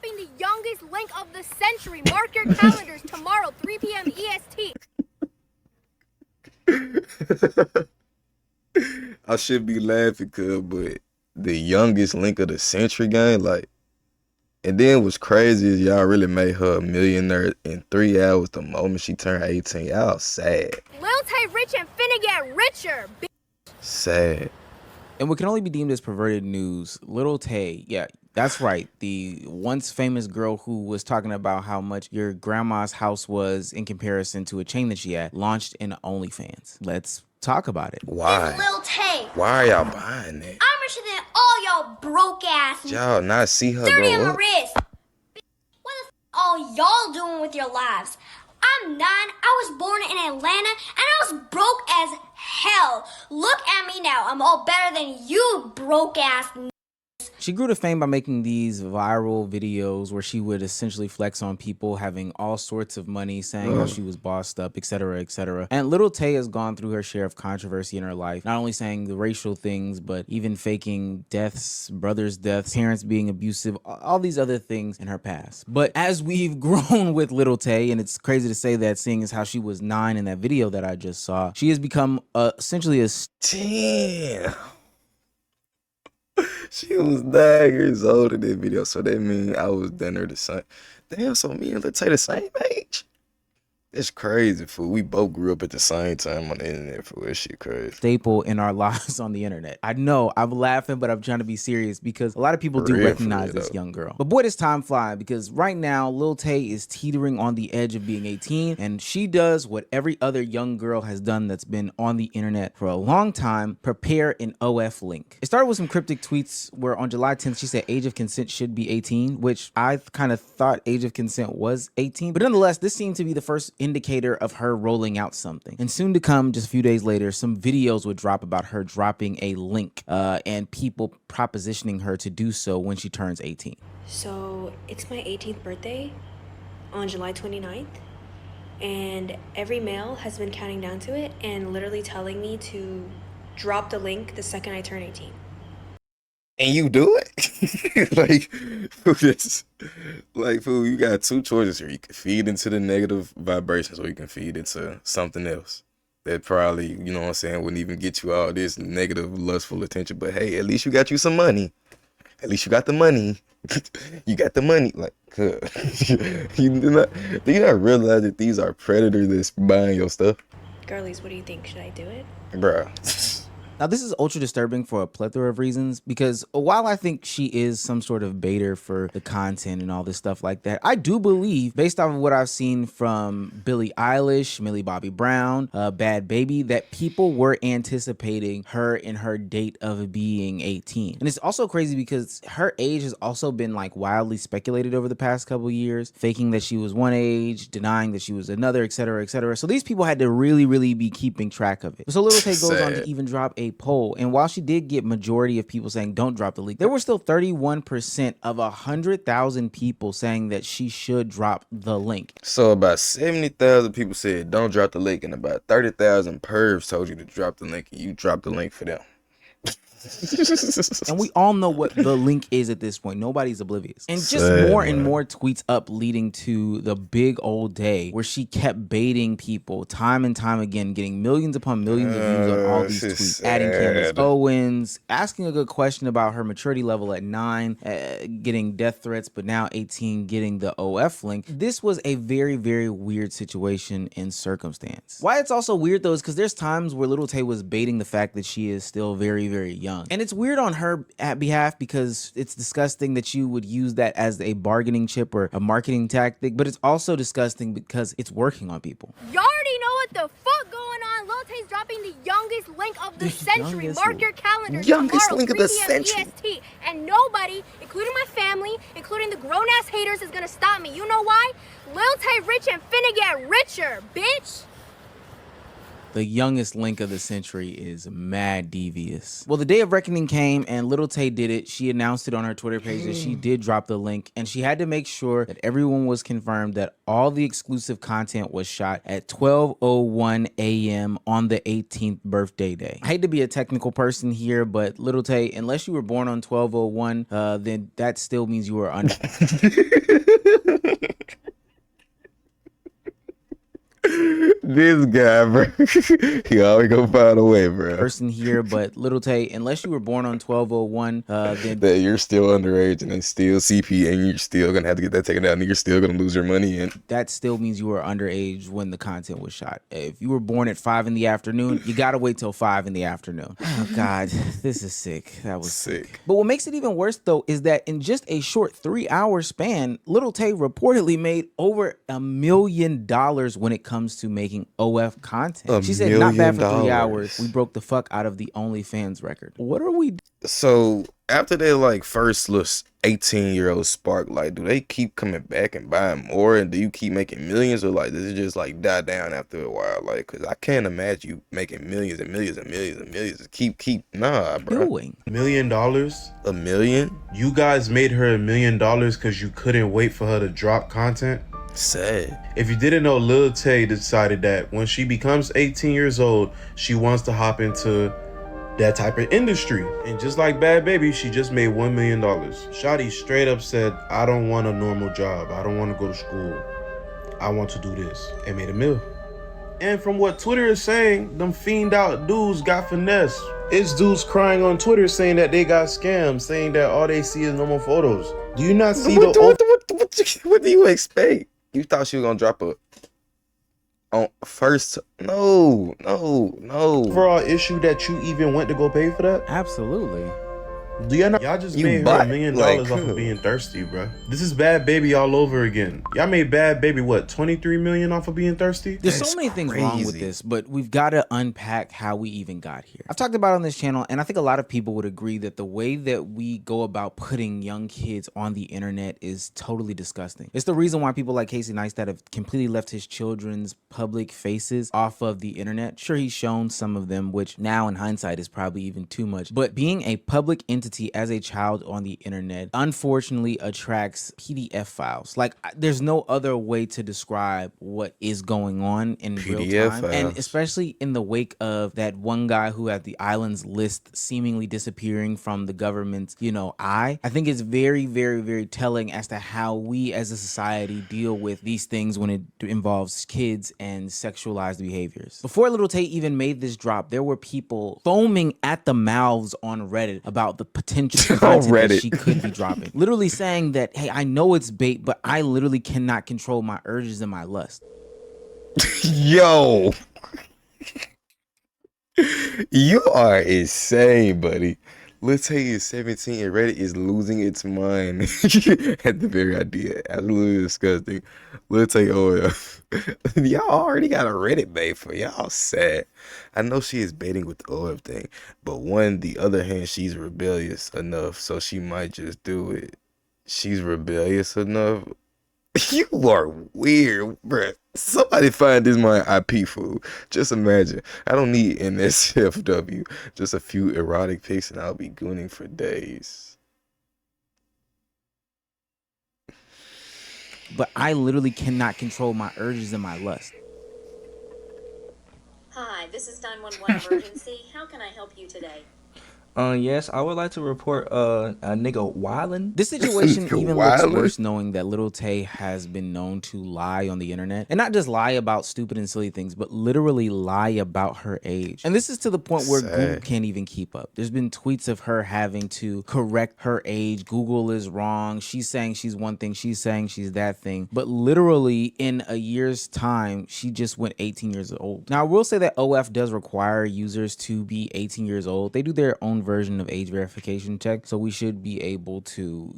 dropping the youngest link of the century. Mark your calendars tomorrow, 3 p.m. EST. I should be laughing, cuz, but the youngest link of the century game, like, and then what's crazy is y'all really made her a millionaire in 3 hours the moment she turned 18. Y'all sad. Lil Tay rich and finna get richer. Sad. And what can only be deemed as perverted news, Lil Tay, yeah, that's right, the once famous girl who was talking about how much your grandma's house was in comparison to a chain that she had, launched in OnlyFans. Let's talk about it. Why? Lil Tay. Why are y'all buying that? I'm richer than all y'all broke ass. Y'all not see her 30 on grow my up? wrist. What the all y'all doing with your lives? I'm 9. I was born in Atlanta and I was broke as hell. Look at me now. I'm all better than you broke ass. She grew to fame by making these viral videos where she would essentially flex on people having all sorts of money, saying how she was bossed up, etc., etc. And Lil Tay has gone through her share of controversy in her life, not only saying the racial things, but even faking deaths, brothers' deaths, parents being abusive, all these other things in her past. But as we've grown with Lil Tay, and it's crazy to say that seeing as how she was 9 in that video that I just saw, she has become essentially a... Damn. She was 9 years old in that video, so that means I was done her the same. Damn, so me and Lil Tay the same age? It's crazy, fool. We both grew up at the same time on the internet, fool. That shit crazy. Staple in our lives on the internet. I know, I'm laughing, but I'm trying to be serious because a lot of people For do real, recognize this though. young girl. But boy, does time fly, because right now, Lil Tay is teetering on the edge of being 18, and she does what every other young girl has done that's been on the internet for a long time: prepare an OF link. It started with some cryptic tweets where on July 10th, she said age of consent should be 18, which I kind of thought age of consent was 18. But nonetheless, this seemed to be the first indicator of her rolling out something. And soon to come, just a few days later, some videos would drop about her dropping a link and people propositioning her to do so when she turns 18. So it's my 18th birthday on July 29th, and every mail has been counting down to it and literally telling me to drop the link the second I turn 18. And you do it? Like, fool, fool, you got two choices here. You can feed into the negative vibrations, or you can feed into something else that probably, you know what I'm saying, wouldn't even get you all this negative, lustful attention. But hey, at least you got you some money. At least you got the money. You got the money. Like, do you not realize that these are predators that's buying your stuff? Girlies, what do you think? Should I do it? Bruh. Now, this is ultra disturbing for a plethora of reasons, because while I think she is some sort of baiter for the content and all this stuff like that, I do believe, based off of what I've seen from Billie Eilish, Millie Bobby Brown, Bad Baby, that people were anticipating her in her date of being 18. And it's also crazy because her age has also been like wildly speculated over the past couple years, faking that she was one age, denying that she was another, etc., etc. So these people had to really, really be keeping track of it. So Lil Tay goes on to even drop a poll, and while she did get majority of people saying don't drop the link, there were still 31% of 100,000 people saying that she should drop the link. So about 70,000 people said don't drop the link, and about 30,000 pervs told you to drop the link, and you dropped the link for them. And we all know what the link is at this point. Nobody's oblivious. And just more and more tweets up leading to the big old day where she kept baiting people time and time again, getting millions upon millions of views on all these tweets, adding Candace Owens, asking a good question about her maturity level at 9, getting death threats, but now 18, getting the OF link. This was a very, very weird situation in circumstance. Why it's also weird though is because there's times where Lil Tay was baiting the fact that she is still very, very young. And it's weird on her behalf because it's disgusting that you would use that as a bargaining chip or a marketing tactic, but it's also disgusting because it's working on people. Y'all already know what the fuck going on. Lil Tay's dropping the youngest link of the century. Mark your calendars tomorrow, link of 3 the p.m. century. EST. And nobody, including my family, including the grown-ass haters, is gonna stop me. You know why? Lil Tay rich and finna get richer, bitch. The youngest link of the century is mad devious. Well, the day of reckoning came and Little Tay did it. She announced it on her Twitter page that she did drop the link, and she had to make sure that everyone was confirmed that all the exclusive content was shot at 12:01 a.m. on the 18th birthday day. I hate to be a technical person here, but Little Tay, unless you were born on 12:01, then that still means you were under. This guy, bro. He always gonna find a way, bro. Person here, but Little Tay, unless you were born on 12:01, then that you're still underage and they still CP and you're still gonna have to get that taken out and you're still gonna lose your money, and that still means you were underage when the content was shot. If you were born at 5 in the afternoon, you gotta wait till 5 in the afternoon. Oh God, this is sick. That was sick. But what makes it even worse though is that in just a short 3-hour span, Little Tay reportedly made over $1 million when it comes to making OF content. She said, not bad for 3 hours. We broke the fuck out of the OnlyFans record. What are we? So after they like first little 18-year-old spark, like, do they keep coming back and buying more, and do you keep making millions, or like does it just like die down after a while? Like, cause I can't imagine you making millions and millions and millions and millions. Keep nah, bro. Doing $1 million. $1 million? You guys made her $1 million because you couldn't wait for her to drop content. Sad. If you didn't know, Lil Tay decided that when she becomes 18 years old, she wants to hop into that type of industry. And just like Bad Baby, she just made $1 million. Shawty straight up said, I don't want a normal job. I don't want to go to school. I want to do this. And made $1 million. And from what Twitter is saying, them fiend out dudes got finesse. It's dudes crying on Twitter saying that they got scammed, saying that all they see is normal photos. Do you not see what do you expect? You thought she was gonna drop a on first? No. overall issue that you even went to go pay for that? absolutely. Do y'all just You made her bought- $1 million like, off of being thirsty, bro? This is Bad Baby all over again. Y'all made Bad Baby what, 23 million off of being thirsty? There's That's so many things wrong with crazy. this, but we've got to unpack how we even got here. I've talked about it on this channel, and I think a lot of people would agree that the way that we go about putting young kids on the internet is totally disgusting. It's the reason why people like Casey Neistat have completely left his children's public faces off of the internet. Sure, he's shown some of them, which now in hindsight is probably even too much, but being a public entity as a child on the internet unfortunately attracts PDF files. Like, there's no other way to describe what is going on in real PDF time. files. And especially in the wake of that one guy who had the island's list seemingly disappearing from the government's, eye. I think it's very, very, very telling as to how we as a society deal with these things when it involves kids and sexualized behaviors. Before Little Tay even made this drop, there were people foaming at the mouths on Reddit about the potential content that Reddit. she could be dropping. Literally saying that, hey, I know it's bait, but I literally cannot control my urges and my lust. Yo. You are insane, buddy. Let's say is 17 and Reddit is losing its mind at the very idea. Absolutely disgusting. Let's say OF. Y'all already got a Reddit bait for y'all sad. I know she is baiting with the OF thing, but on the other hand, she's rebellious enough, so she might just do it. She's rebellious enough. You are weird, bruh. Somebody find this my IP fool. Just imagine. I don't need NSFW. Just a few erotic pics and I'll be gooning for days. But I literally cannot control my urges and my lust. Hi, this is 911 emergency. How can I help you today? Yes, I would like to report a nigga wildin'. This situation even Wildin'? looks worse knowing that Little Tay has been known to lie on the internet. And not just lie about stupid and silly things, but literally lie about her age. And this is to the point where Sad. Google can't even keep up. There's been tweets of her having to correct her age. Google is wrong. She's saying she's one thing. She's saying she's that thing. But literally in a year's time, she just went 18 years old. Now, I will say that OF does require users to be 18 years old. They do their own version of age verification check, so we should be able to,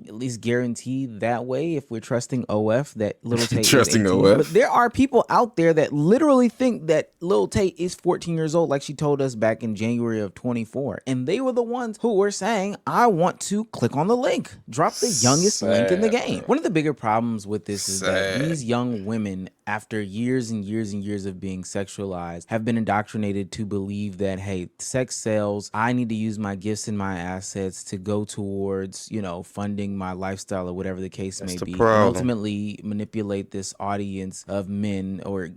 at least guarantee that way if we're trusting OF that Little Tay Trusting is 18. OF. But there are people out there that literally think that Little Tay is 14 years old, like she told us back in January of 24, and they were the ones who were saying, I want to click on the link, drop the youngest link in the game. One of the bigger problems with this is that Sad. these young women after years and years and years of being sexualized, have been indoctrinated to believe that, hey, sex sells. I need to use my gifts and my assets to go towards, you know, funding my lifestyle or whatever the case may be. And ultimately manipulate this audience of men or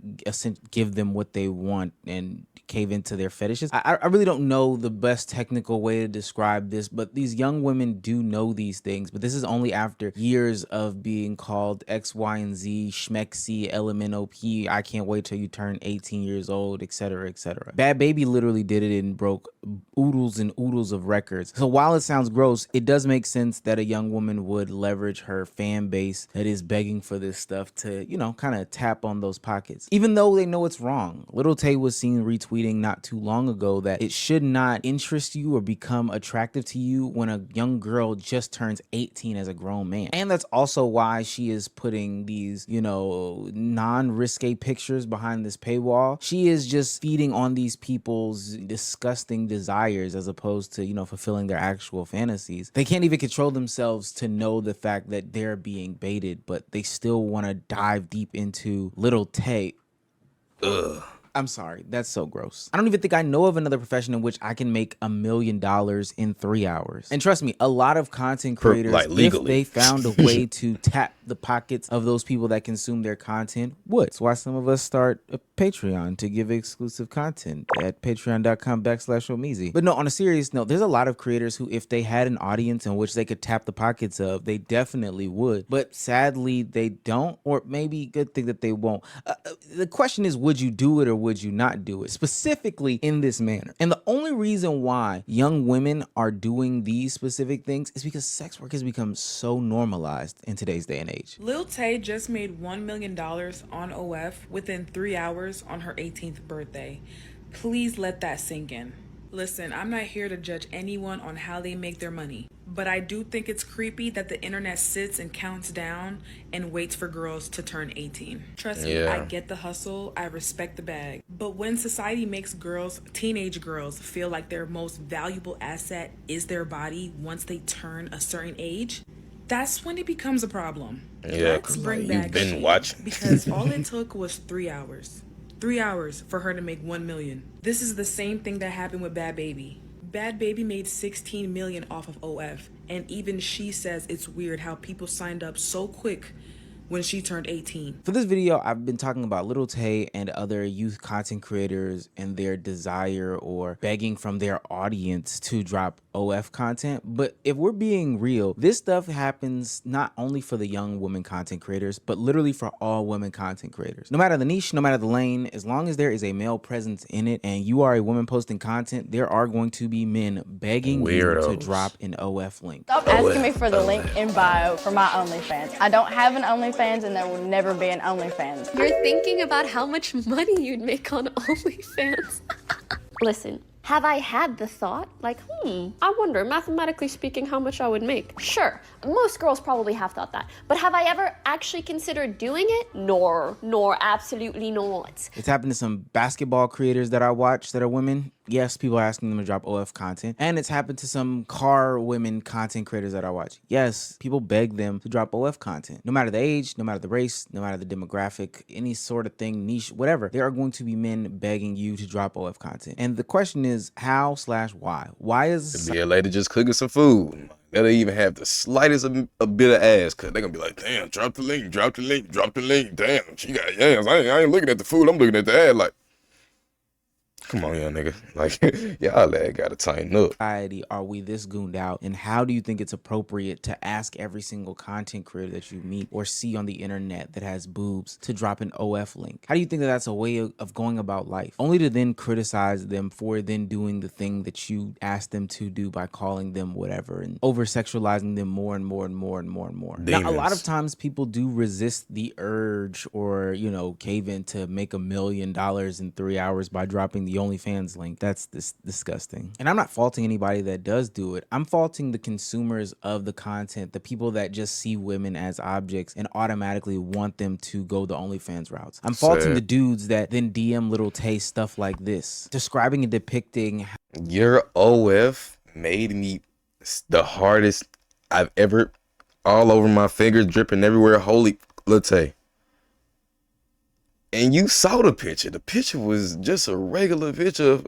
give them what they want and cave into their fetishes. I really don't know the best technical way to describe this, but these young women do know these things. But this is only after years of being called X, Y, and Z, Schmexy, LMNOP, I can't wait till you turn 18 years old, etc., etc. Bad Baby literally did it and broke oodles and oodles of records. So while it sounds gross, it does make sense that a young woman would leverage her fan base that is begging for this stuff to, you know, kind of tap on those pockets, even though they know it's wrong. Lil Tay was seen retweeting not too long ago that it should not interest you or become attractive to you when a young girl just turns 18 as a grown man. And that's also why she is putting these, you know, non-risque pictures behind this paywall. She is just feeding on these people's disgusting desires as opposed to, you know, fulfilling their actual fantasies. They can't even control themselves to know the fact that they're being baited, but they still want to dive deep into Lil Tay. Ugh. I'm sorry, that's so gross. I don't even think I know of another profession in which I can make $1 million in 3 hours. And trust me, a lot of content creators, like if they found a way to tap the pockets of those people that consume their content, would. That's why some of us start a Patreon to give exclusive content at patreon.com/Omeezy. But no, on a serious note, there's a lot of creators who, if they had an audience in which they could tap the pockets of, they definitely would. But sadly, they don't, or maybe good thing that they won't. The question is, would you do it or would you not do it, specifically in this manner? And the only reason why young women are doing these specific things is because sex work has become so normalized in today's day and age. Lil Tay just made $1 million on OF within 3 hours on her 18th birthday. Please let that sink in. Listen, I'm not here to judge anyone on how they make their money, but I do think it's creepy that the internet sits and counts down and waits for girls to turn 18. Trust me, I get the hustle, I respect the bag. But when society makes girls, teenage girls, feel like their most valuable asset is their body once they turn a certain age, that's when it becomes a problem. Yeah, let's bring back you've been watching. Because all it took was 3 hours. 3 hours for her to make 1 million. This is the same thing that happened with Bad Baby. Bad Baby made 16 million off of OF, and even she says it's weird how people signed up so quick when she turned 18. For this video, I've been talking about Lil Tay and other youth content creators and their desire or begging from their audience to drop OF content. But if we're being real, this stuff happens not only for the young women content creators, but literally for all women content creators. No matter the niche, no matter the lane, as long as there is a male presence in it and you are a woman posting content, there are going to be men begging you to drop an OF link. Stop asking me for the link in bio for my OnlyFans. I don't have an OnlyFans and there will never be an OnlyFans. You're thinking about how much money you'd make on OnlyFans. Listen, have I had the thought, like, I wonder, mathematically speaking, how much I would make? Sure, most girls probably have thought that. But have I ever actually considered doing it? Nor, absolutely not. It's happened to some basketball creators that I watch that are women. Yes, people are asking them to drop OF content. And it's happened to some car women content creators that I watch. Yes, people beg them to drop OF content. No matter the age, no matter the race, no matter the demographic, any sort of thing, niche, whatever, there are going to be men begging you to drop OF content. And the question is how/why? Why is... Be a lady just cooking some food. They don't even have the slightest a bit of ass, because they're going to be like, damn, drop the link, drop the link, drop the link. Damn, she got ass. I ain't looking at the food, I'm looking at the ad like... Come on, young nigga. Like, y'all gotta tighten up. Are we this gooned out? And how do you think it's appropriate to ask every single content creator that you meet or see on the internet that has boobs to drop an OF link? How do you think that that's a way of going about life? Only to then criticize them for then doing the thing that you asked them to do by calling them whatever and over-sexualizing them more and more and more and more and more. Demons. Now, a lot of times people do resist the urge or, you know, cave in to make $1 million in 3 hours by dropping the OnlyFans link. That's disgusting. And I'm not faulting anybody that does do it. I'm faulting the consumers of the content, the people that just see women as objects and automatically want them to go the OnlyFans routes. I'm faulting the dudes that then DM Lil Tay stuff like this, describing and depicting. Your OF made me the hardest I've ever, all over my fingers, dripping everywhere. Holy Lil Tay. And you saw the picture. The picture was just a regular picture of...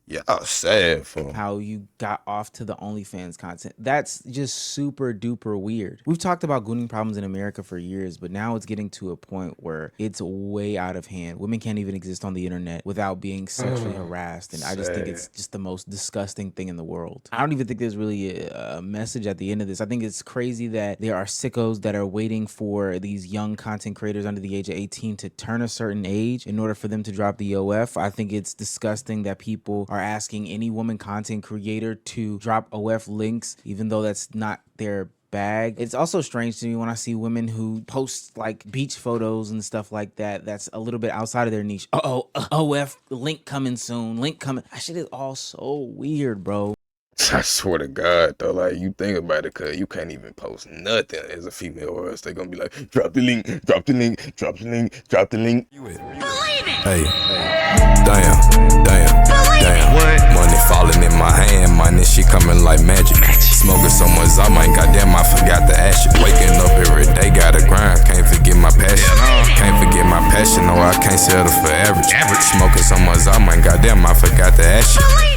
Y'all sad for how you got off to the OnlyFans content. That's just super duper weird. We've talked about gooning problems in America for years, but now it's getting to a point where it's way out of hand. Women can't even exist on the internet without being sexually harassed. And I just think it's just the most disgusting thing in the world. I don't even think there's really a message at the end of this. I think it's crazy that there are sickos that are waiting for these young content creators under the age of 18 to turn a certain age in order for them to drop the OF. I think it's disgusting that people are asking any woman content creator to drop OF links, even though that's not their bag. It's also strange to me when I see women who post like beach photos and stuff like that that's a little bit outside of their niche. OF link coming soon, link coming. That shit is all so weird, bro. I swear to God, though, like, you think about it, cause you can't even post nothing as a female, or else they gonna be like, drop the link, drop the link, drop the link, drop the link. Believe it. Hey, damn. What? Money falling in my hand, money she coming like magic. Smoking someone's out, man, goddamn, I forgot to ask you. Waking up every day, gotta grind, can't forget my passion. Can't forget my passion, no, I can't settle for average. Smoking someone's out, man, goddamn, I forgot to ask you.